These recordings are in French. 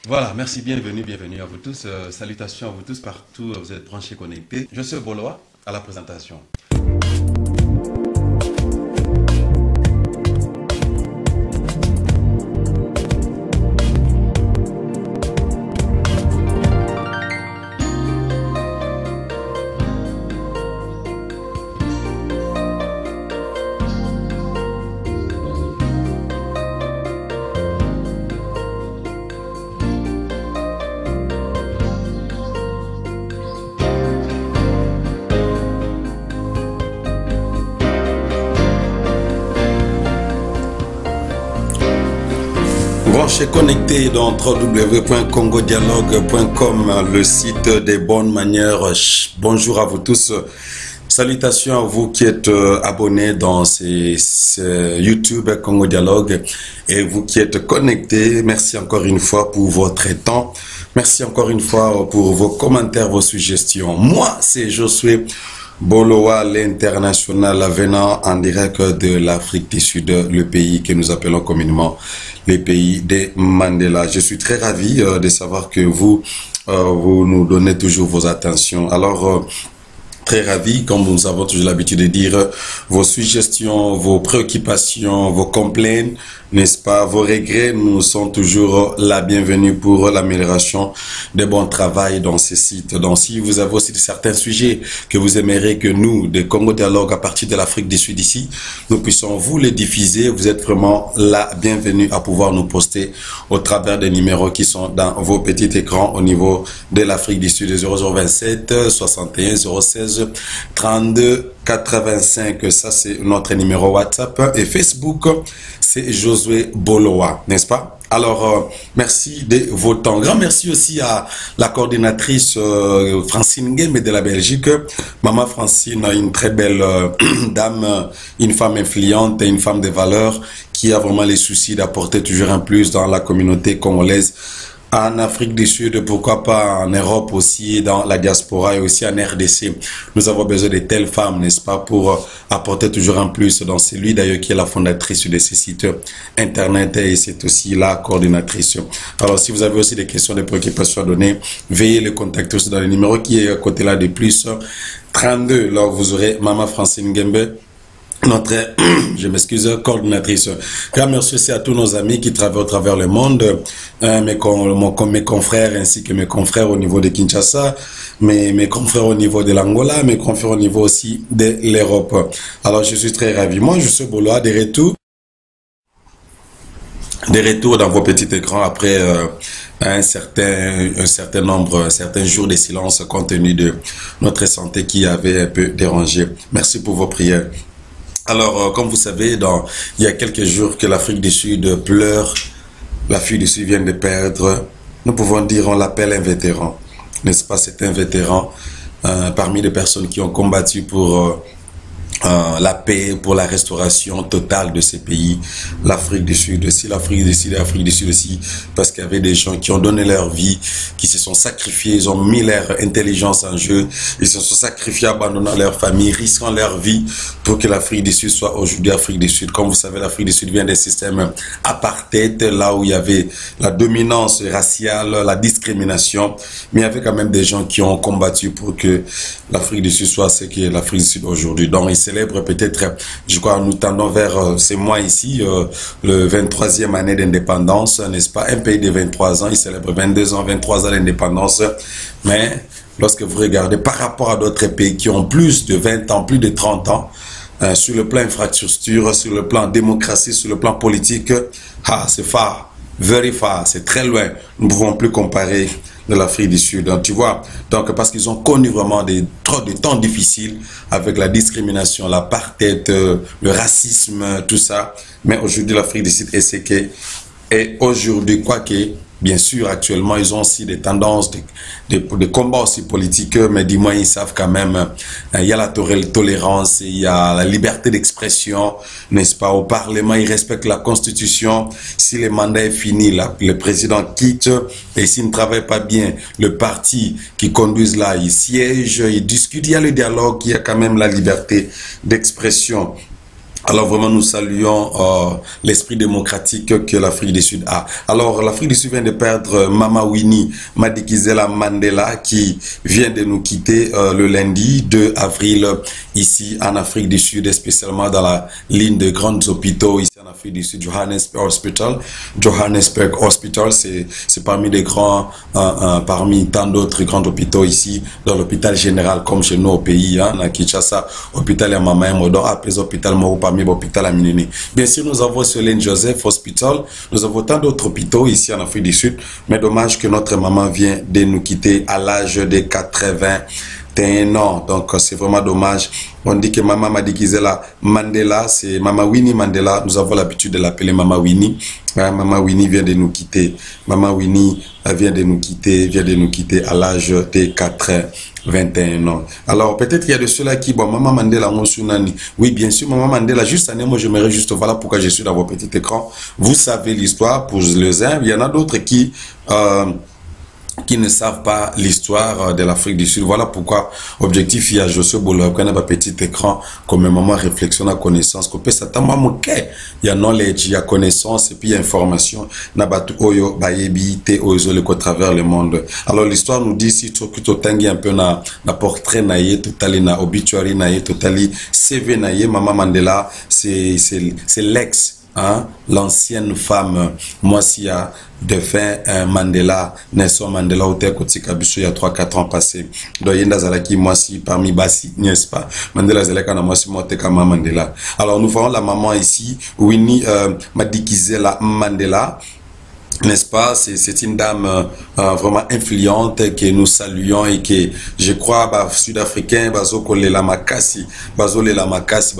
Voilà, merci, bienvenue à vous tous. Salutations à vous tous partout, vous êtes branchés, connectés. Je suis Bolowa à la présentation. Branchez connecté dans www.congodialogue.com, le site des bonnes manières. Bonjour à vous tous. Salutations à vous qui êtes abonnés dans ces YouTube Congo Dialogue et vous qui êtes connectés. Merci encore une fois pour votre temps. Merci encore une fois pour vos commentaires, vos suggestions. Moi, c'est Josué Bolowa, l'international venant en direct de l'Afrique du Sud, le pays que nous appelons communément les pays des Mandela. Je suis très ravi de savoir que vous nous donnez toujours vos attentions. Alors, très ravi, comme nous avons toujours l'habitude de dire, vos suggestions, vos préoccupations, vos complaints, n'est-ce pas, vos regrets nous sont toujours la bienvenue pour l'amélioration des bons travail dans ces sites. Donc, si vous avez aussi certains sujets que vous aimeriez que nous, des Congo Dialogue, à partir de l'Afrique du Sud ici, nous puissions vous les diffuser, vous êtes vraiment la bienvenue à pouvoir nous poster au travers des numéros qui sont dans vos petits écrans au niveau de l'Afrique du Sud, 0027 61 016 32 85, ça c'est notre numéro WhatsApp, et Facebook c'est Josué Bolowa, n'est-ce pas? Alors, merci de vos temps. Grand merci aussi à la coordinatrice Francine Nguembe de la Belgique. Maman Francine, une très belle dame, une femme influente et une femme de valeur qui a vraiment les soucis d'apporter toujours un plus dans la communauté congolaise. En Afrique du Sud, pourquoi pas en Europe aussi, dans la diaspora et aussi en RDC. Nous avons besoin de telles femmes, n'est-ce pas, pour apporter toujours un plus dans celui d'ailleurs qui est la fondatrice de ces sites internet et c'est aussi la coordinatrice. Alors si vous avez aussi des questions, des préoccupations à donner, veuillez les contacter aussi dans le numéro qui est à côté là de plus 32. Là vous aurez Maman Francine Nguembe, notre, je m'excuse, coordinatrice. Grand merci aussi à tous nos amis qui travaillent au travers le monde, mes confrères ainsi que mes confrères au niveau de Kinshasa, mes confrères au niveau de l'Angola, mes confrères au niveau aussi de l'Europe. Alors je suis très ravi. Moi je suis Bolowa, de retour dans vos petits écrans après un certain nombre, certains jours de silence compte tenu de notre santé qui avait un peu dérangé. Merci pour vos prières. Alors, comme vous savez, il y a quelques jours que l'Afrique du Sud pleure, l'Afrique du Sud vient de perdre, nous pouvons dire, on l'appelle un vétéran, n'est-ce pas? C'est un vétéran parmi les personnes qui ont combattu pour la paix, pour la restauration totale de ces pays, l'Afrique du Sud aussi, l'Afrique du Sud et l'Afrique du Sud aussi, parce qu'il y avait des gens qui ont donné leur vie, qui se sont sacrifiés, ils ont mis leur intelligence en jeu, ils se sont sacrifiés abandonnant leur famille, risquant leur vie pour que l'Afrique du Sud soit aujourd'hui Afrique du Sud. Comme vous savez, l'Afrique du Sud vient des systèmes apartheid, là où il y avait la dominance raciale, la discrimination, mais il y avait quand même des gens qui ont combattu pour que l'Afrique du Sud soit ce qu'est l'Afrique du Sud aujourd'hui. Donc, célèbre peut-être, je crois, nous tendons vers ces mois ici, le 23e année d'indépendance, n'est-ce pas? Un pays de 23 ans, il célèbre 22 ans, 23 ans d'indépendance. Mais lorsque vous regardez par rapport à d'autres pays qui ont plus de 20 ans, plus de 30 ans, sur le plan infrastructure, sur le plan démocratie, sur le plan politique, c'est far, very far, c'est très loin. Nous ne pouvons plus comparer de l'Afrique du Sud, donc, tu vois, donc parce qu'ils ont connu vraiment trop de temps difficiles avec la discrimination, l'apartheid, le racisme, tout ça. Mais aujourd'hui, l'Afrique du Sud est ce qu'est. Et aujourd'hui, quoique, bien sûr, actuellement, ils ont aussi des tendances, de combats aussi politiques, mais du moins, ils savent quand même, il y a la tolérance, il y a la liberté d'expression, n'est-ce pas? Au Parlement, ils respectent la Constitution. Si le mandat est fini, le président quitte, et s'il ne travaille pas bien, le parti qui conduise là, il siège, il discute, il y a le dialogue, il y a quand même la liberté d'expression. Alors vraiment, nous saluons l'esprit démocratique que l'Afrique du Sud a. Alors, l'Afrique du Sud vient de perdre Mama Winnie Madikizela Mandela qui vient de nous quitter le lundi 2 avril ici en Afrique du Sud, et spécialement dans la ligne de grands hôpitaux ici en Afrique du Sud, Johannesburg Hospital. Johannesburg Hospital, c'est parmi les grands, parmi tant d'autres grands hôpitaux ici, dans l'hôpital général comme chez nous au pays, hein, à Kinshasa, hôpital à Mama Modon, appelé hôpital Moupa. Hôpital à Minini. Bien sûr, nous avons Solène Joseph Hospital, nous avons tant d'autres hôpitaux ici en Afrique du Sud, mais dommage que notre maman vient de nous quitter à l'âge de 81 ans. Donc, c'est vraiment dommage. On dit que Maman Madikizela Mandela, c'est Mama Winnie Mandela. Nous avons l'habitude de l'appeler Mama Winnie. Mama Winnie vient de nous quitter. Mama Winnie vient de nous quitter à l'âge de 81 ans. Alors, peut-être qu'il y a de ceux-là qui, bon, Maman Mandela, mon sunani. Oui, bien sûr, Maman Mandela, juste année, moi, j'aimerais juste, voilà pourquoi je suis dans vos petits écrans. Vous savez l'histoire pour les uns. Il y en a d'autres qui ne savent pas l'histoire de l'Afrique du Sud. Voilà pourquoi, objectif, il y a Josué Bolo, quand on a un petit écran, comme un moment réflexion, à connaissance, qu'on peut s'attendre à il y a knowledge, il y a connaissance, et puis il y a information, nabatu oyo, bayebi, te oyo, le travers le monde. Alors, l'histoire nous dit, si tu tangi un peu na portrait naïe, totali na obituary naïe, totali CV naïe, Maman Mandela, c'est l'ex, hein, l'ancienne femme, Moissia, défunt Mandela, Nelson Mandela, au Kotika Bisso, il y a 3-4 ans passés. Donc, Yenda Zalaki, Moissi, parmi Bassi, n'est-ce pas? Mandela Zalaka, Moissi, Motekama Mandela. Alors, nous voyons la maman ici, Winnie Madikizela Mandela. N'est-ce pas? C'est une dame vraiment influente que nous saluons et que je crois bah, sud-africain bazokole la makasi bazole la makasi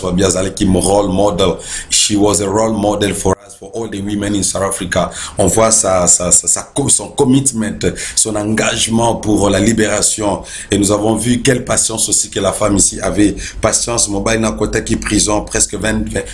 babiazale qui role model. She was a role model for us, for all the women in South Africa. On voit son commitment, son engagement pour la libération, et nous avons vu quelle patience aussi que la femme ici avait. Patience, mobile na côté qui prison presque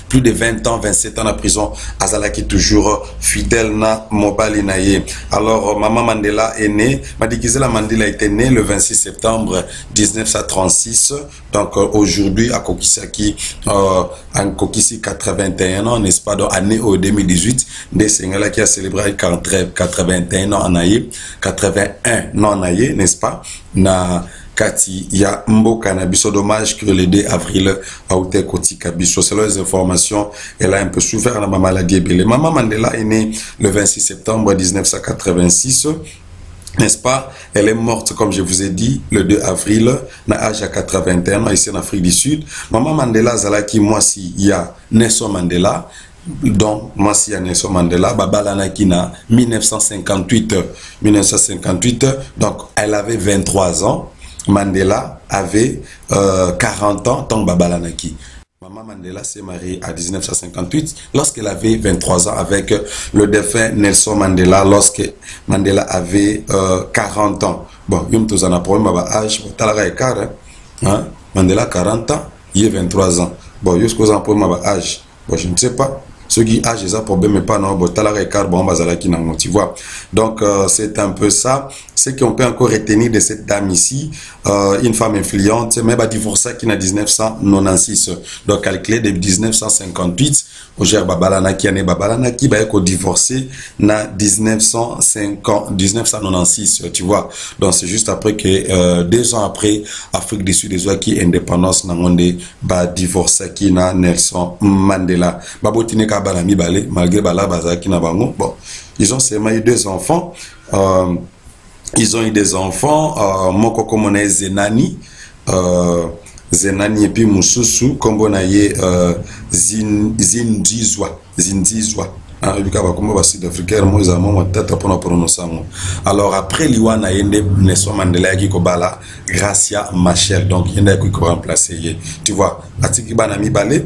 plus de 20 ans, 27 ans en prison. Azala qui toujours fidèle na mobile naye. Alors Maman Mandela est née, Madikizela Mandela était née le 26 septembre 1936. Donc aujourd'hui à Kokisaki, en Kokisi 81 ans, n'est-ce pas, donc année au 2018, des Sengala qui a célébré 81 ans en aïe, 81 ans en aïe, n'est-ce pas, na Kati, il y a Mboka Nabiso, dommage que le 2 avril a été Kotika Biso. Selon les informations, elle a un peu souffert de la maladie. Maman Mandela est née le 26 septembre 1986. N'est-ce pas? Elle est morte, comme je vous ai dit, le 2 avril, à l'âge de 81 ans, ici en Afrique du Sud. Maman Mandela, Zalaki, moi, si, il y a Nelson Mandela. Donc, moi, si, il y a Nelson Mandela, Babalana Kina, 1958. Donc, elle avait 23 ans. Mandela avait 40 ans, tant Babalanaki. Maman Mandela s'est mariée à 1958 lorsqu'elle avait 23 ans avec le défunt Nelson Mandela, lorsque Mandela avait 40 ans. Bon, il y a un problème à l'âge, Mandela 40 ans, il a 23 ans. Bon, il y a un problème à l'âge. Bon, je ne sais pas. Ceux qui ont des problèmes, mais pas non, tu vois. Donc, c'est un peu ça. Ce qu'on peut encore retenir de cette dame ici, une femme influente, mais elle a divorcé qui en 1996. Donc, calculé de 1958, au gère Babalanaki, Babalanaki, bah, elle a divorcé en 1996, tu vois. Donc, c'est juste après que, 2 ans après, Afrique du Sud, des qui indépendance, n'a pas divorcé qui na Nelson Mandela. Babotine Balami Balé, malgré Bala Bazaki Nabango. Bon, ils ont seulement eu 2 enfants. Ils ont eu des enfants. Moko Komone Zenani. Zenani et puis Moussousou. Kombonaye Zindizwa. Alors après Liwana Yende Nelson Mandela qui Kobala Gracia Machel, donc il y en a qui remplacé, tu vois. Atiki Banami Balé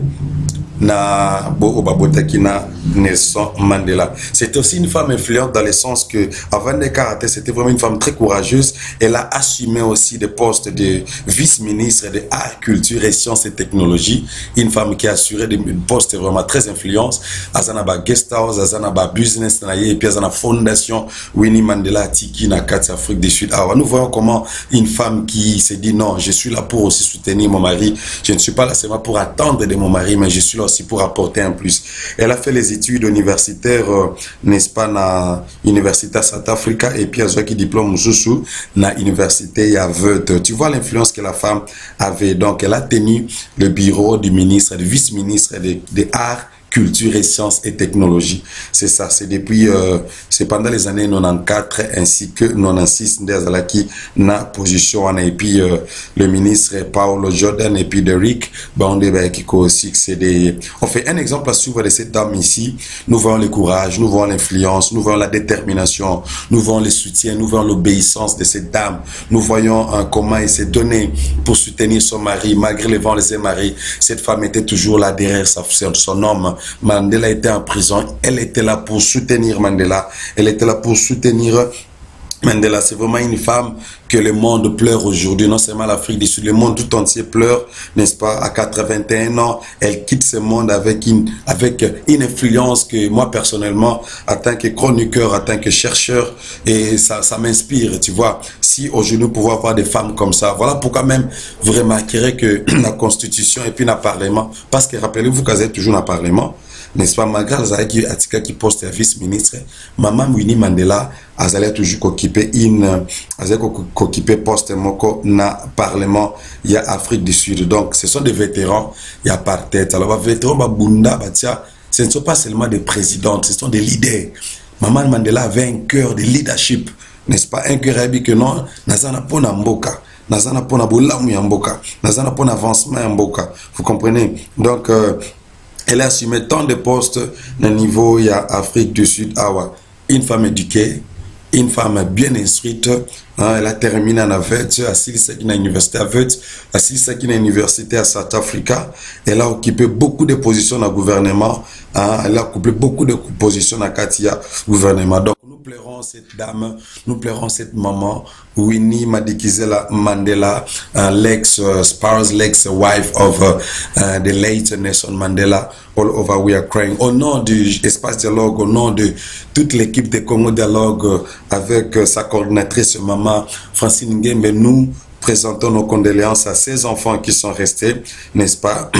na bo obabotaki na Nelson Mandela. C'était aussi une femme influente dans le sens que avant des karaté, c'était vraiment une femme très courageuse. Elle a assumé aussi des postes de vice-ministre de art, culture et sciences et technologies. Une femme qui a assuré des postes vraiment très influents. Azana ba guest house, azana ba business et puis azana fondation Winnie Mandela Tiki na Kati Afrique du Sud. Alors nous voyons comment une femme qui s'est dit non, je suis là pour aussi soutenir mon mari. Je ne suis pas là seulement pour attendre de mon mari, mais je suis là aussi pour apporter un plus. Elle a fait les études universitaires, n'est-ce pas, na Université South Africa et puis elle a qui diplôme Moussoussou na Université Yavut. Tu vois l'influence que la femme avait. Donc elle a tenu le bureau du ministre, du vice-ministre des arts, culture et sciences et technologies. C'est ça, c'est depuis, c'est pendant les années 94 ainsi que 96, qui na position, et puis le ministre Paolo Jordan et puis Derrick, aussi, c'est des, on fait un exemple à suivre de cette dame ici. Nous voyons le courage, nous voyons l'influence, nous voyons la détermination, nous voyons le soutien, nous voyons l'obéissance de cette dame. Nous voyons comment elle s'est donnée pour soutenir son mari, malgré les vents de ses maris. Cette femme était toujours là derrière son homme. Mandela était en prison, elle était là pour soutenir Mandela, elle était là pour soutenir Mandela. C'est vraiment une femme que le monde pleure aujourd'hui, non seulement l'Afrique du Sud, le monde tout entier pleure, n'est-ce pas? À 81 ans, elle quitte ce monde avec une influence que moi personnellement, en tant que chroniqueur, en tant que chercheur, et ça m'inspire, tu vois. Si aujourd'hui nous pouvons avoir des femmes comme ça, voilà pourquoi même vous remarquerez que la Constitution et puis le Parlement, parce que rappelez-vous qu'elle est toujours dans le Parlement, n'est-ce pas, malgré les Atika qui poste vice-ministre, Maman Winnie Mandela a toujours occupé poste moko na Parlement, il y a Afrique du Sud. Donc ce sont des vétérans, il y a par tête. Alors les vétérans Babunda Batia, ce ne sont pas seulement des présidentes, ce sont des leaders. Maman Mandela avait un cœur de leadership, n'est-ce pas, un cœur habitué que non, nazana pona mboka, nazana pona bolamu ya mboka, nazana pona avancement ya mboka. Vous comprenez? Donc elle a assumé tant de postes au niveau il y a Afrique du Sud. Une femme éduquée, une femme bien instruite. Elle a terminé en Avet, assise à l'université Avet, assise à l'université à South Africa. Elle a occupé beaucoup de positions dans le gouvernement. Elle a occupé beaucoup de positions dans le gouvernement. Donc nous pleurons cette dame, nous pleurons cette maman, Winnie Madikizela Mandela, l'ex-spouse, l'ex-wife of the late Nelson Mandela. All over we are crying. Au nom du Espace Dialogue, au nom de toute l'équipe de Congo Dialogue, avec sa coordinatrice maman Francine Nguembe, nous présentons nos condoléances à ces enfants qui sont restés, n'est-ce pas,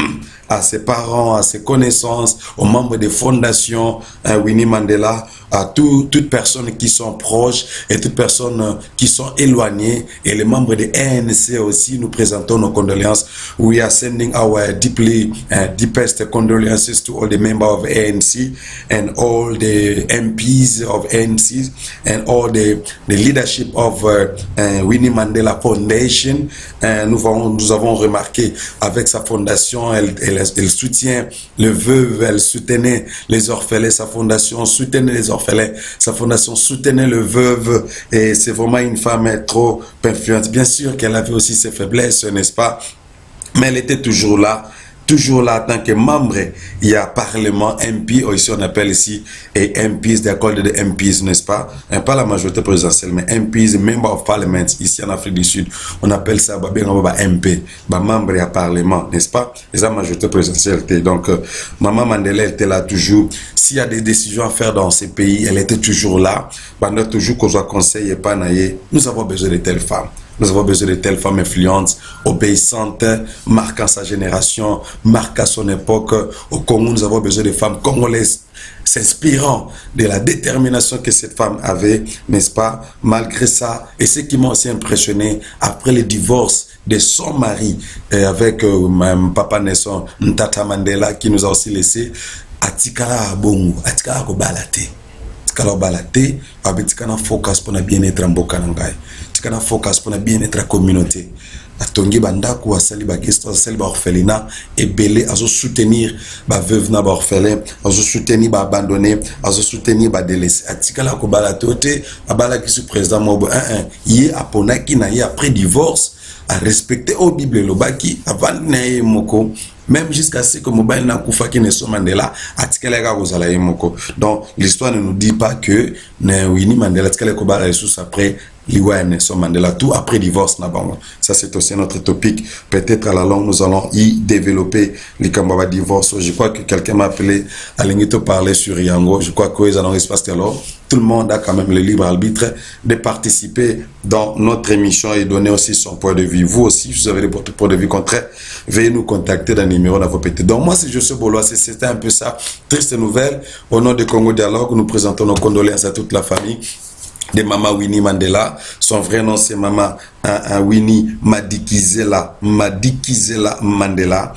à ses parents, à ses connaissances, aux membres des fondations Winnie Mandela, à toutes personnes qui sont proches et toutes personnes qui sont éloignées, et les membres de ANC aussi. Nous présentons nos condoléances. We are sending our deepest condolences to all the members of ANC and all the MPs of ANC and all the leadership of Winnie Mandela Foundation. Nous avons remarqué avec sa fondation, elle soutient les veuves, elle soutenait les orphelins, sa fondation soutenait les orphelins, sa fondation soutenait les veuves, et c'est vraiment une femme trop influente. Bien sûr qu'elle avait aussi ses faiblesses, n'est-ce pas, mais elle était toujours là en tant que membre. Il y a Parlement, MP, ici on appelle ici, et MPs, d'accord, de MPs, n'est-ce pas, pas la majorité présidentielle, mais MPs, Member of Parliament, ici en Afrique du Sud, on appelle ça MP, membre à Parlement, n'est-ce pas, et la majorité présidentielle. Donc, Maman Mandela était là toujours. S'il y a des décisions à faire dans ces pays, elle était toujours là, pendant toujours qu'on soit conseil et pas naïe. Nous avons besoin de telles femmes. Nous avons besoin de telles femmes influentes, obéissantes, marquant sa génération, marquant son époque. Au Congo, nous avons besoin de femmes congolaises s'inspirant de la détermination que cette femme avait, n'est-ce pas, malgré ça. Et ce qui m'a aussi impressionné, après le divorce de son mari, avec Papa Nelson Ntata Mandela, qui nous a aussi laissé, Atikara Bongo, Atikara Kobalate. Atikara Kobalate, Abetikana focus pour le bien-être en Bokanangai. Atikana focus pour le bien-être en communauté. Atongi bandaku asali ba gesto asali ba orphelinat et belé azo soutenir ba veuve na ba orphelin, azo soutenir ba abandonné, azo soutenir ba délaissé. Atikala ko balatote abala ki su président mobo yé aponaki na yé après divorce à respecter au Bible lobaki avant na yé moko même jusqu'à ce que mobile n'a koufa qui ne soit Mandela atikelega kozala yemoko. Donc l'histoire ne nous dit pas que Winnie Mandela atikele ko ba ressources après Liwa Nelson Mandela, tout après divorce. Ça, c'est aussi notre topic. Peut-être à la longue, nous allons y développer les Kambaba divorce. Je crois que quelqu'un m'a appelé à l'ingito parler sur Yango. Je crois que dans l'espace alors, tout le monde a quand même le libre arbitre de participer dans notre émission et donner aussi son point de vue. Vous aussi, si vous avez votre point de vue contraire, veuillez nous contacter dans le numéro dans vos pétés. Donc, moi, c'est Joseph Bolois. C'était un peu ça. Triste nouvelle. Au nom de Congo Dialogue, nous présentons nos condoléances à toute la famille de Maman Winnie Mandela. Son vrai nom c'est Maman Winnie Madikizela Mandela,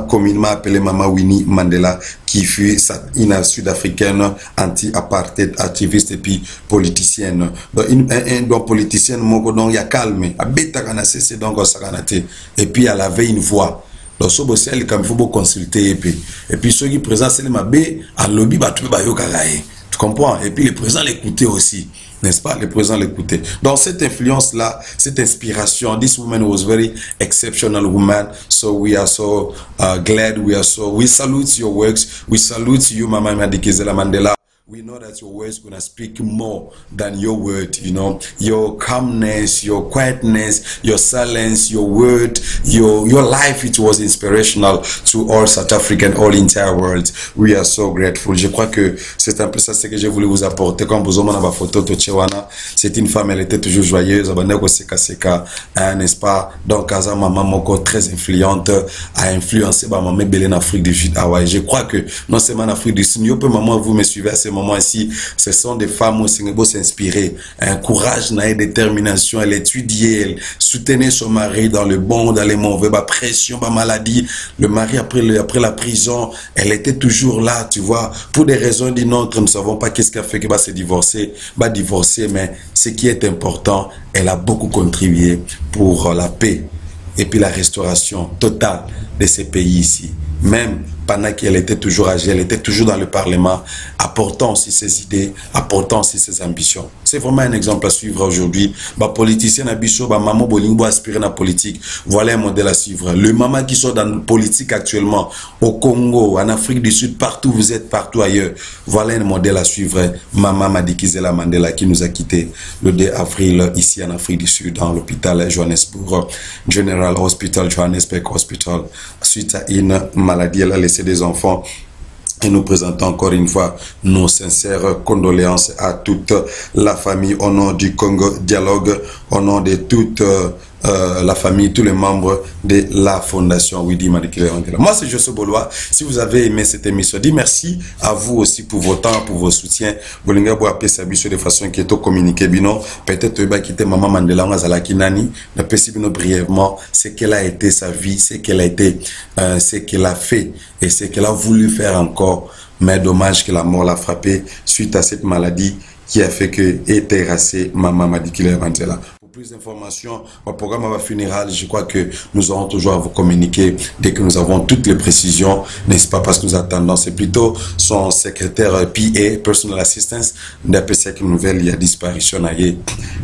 communément appelée Maman Winnie Mandela, qui fut une sud-africaine anti-apartheid, activiste et puis politicienne. Donc politicienne, donc il y a calme, et puis elle avait une voix. Donc, il faut consulter. Et puis, ceux qui présentent, c'est les mabé, à lobby, tu comprends? Et puis, les présents l'écoutaient aussi. N'est-ce pas? Les présents l'écoutaient. Donc, cette influence-là, cette inspiration, this woman was very exceptional woman. So, we are so glad. We salute your works. We salute you, Mama Madikizela Mandela. We know that your words gonna speak more than your word, you know. Your calmness, your quietness, your silence, your word, your life, it was inspirational to all South African, all entire world. We are so grateful. Je crois que c'est un peu ça ce que je voulais vous apporter. Comme vous avez ma photo de Chewana, c'est une femme, elle était toujours joyeuse, n'est-ce pas? Donc, Kaza maman moko très influente, a influencé ma maman belé en Afrique du Sud. Je crois que non seulement en Afrique du Sud, maman vous me suivez à ce moment ici, ce sont des femmes où s'inspirer, un courage, une détermination, elle étudiait, elle soutenait son mari dans le bon, dans les mauvais, pression, maladie, le mari après la prison, elle était toujours là, tu vois, pour des raisons d'une autre, nous ne savons pas qu'est-ce qui a fait qu'elle va se divorcer, mais ce qui est important, elle a beaucoup contribué pour la paix et puis la restauration totale de ces pays ici. Même pendant qu'elle était toujours âgée, elle était toujours dans le Parlement, apportant aussi ses idées, apportant aussi ses ambitions. C'est vraiment un exemple à suivre aujourd'hui. Politicien Abisso, maman Bolingbo aspire à la politique. Voilà un modèle à suivre. Le maman qui sont dans la politique actuellement, au Congo, en Afrique du Sud, partout vous êtes, partout ailleurs. Voilà un modèle à suivre. Maman Madikizela Mandela qui nous a quittés le 2 avril ici en Afrique du Sud, dans l'hôpital Johannesburg, General Hospital, Johannesburg Hospital, suite à une maladie. Elle a laissé des enfants. Et nous présentons encore une fois nos sincères condoléances à toute la famille au nom du Congo Dialogue, au nom de toute la famille, tous les membres de la fondation Winnie Madikizela Mandela. Moi, c'est Joseph Bolois. Si vous avez aimé cette émission, dis merci à vous aussi pour vos temps, pour vos soutiens. Vous pouvez appeler ça de façon qui est communiqué. Peut-être que quitter Maman Mandela, on a Kinani, mais peut-être brièvement ce qu'elle a été sa vie, ce qu'elle a été, ce qu'elle a fait et ce qu'elle a voulu faire encore. Mais dommage que la mort l'a frappé suite à cette maladie qui a fait que est terrassée Maman Madikizela Mandela. Plus d'informations au programme funéral, je crois que nous aurons toujours à vous communiquer dès que nous avons toutes les précisions, n'est-ce pas? Parce que nous attendons, c'est plutôt son secrétaire PA, Personal Assistance, d'après cette nouvelle, il y a disparition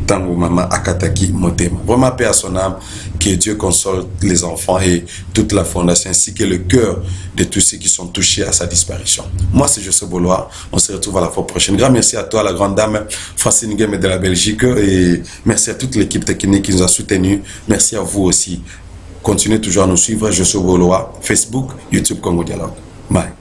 Tango Maman Akataki Motema. Vraiment paix à son âme, que Dieu console les enfants et toute la fondation, ainsi que le cœur de tous ceux qui sont touchés à sa disparition. Moi, c'est Joseph Bolois, on se retrouve à la fois prochaine. Grand merci à toi, la grande dame Francine Game de la Belgique, et merci à toute l'équipe technique qui nous a soutenus. Merci à vous aussi. Continuez toujours à nous suivre. Joseph Bolois, Facebook, YouTube Congo Dialogue. Bye.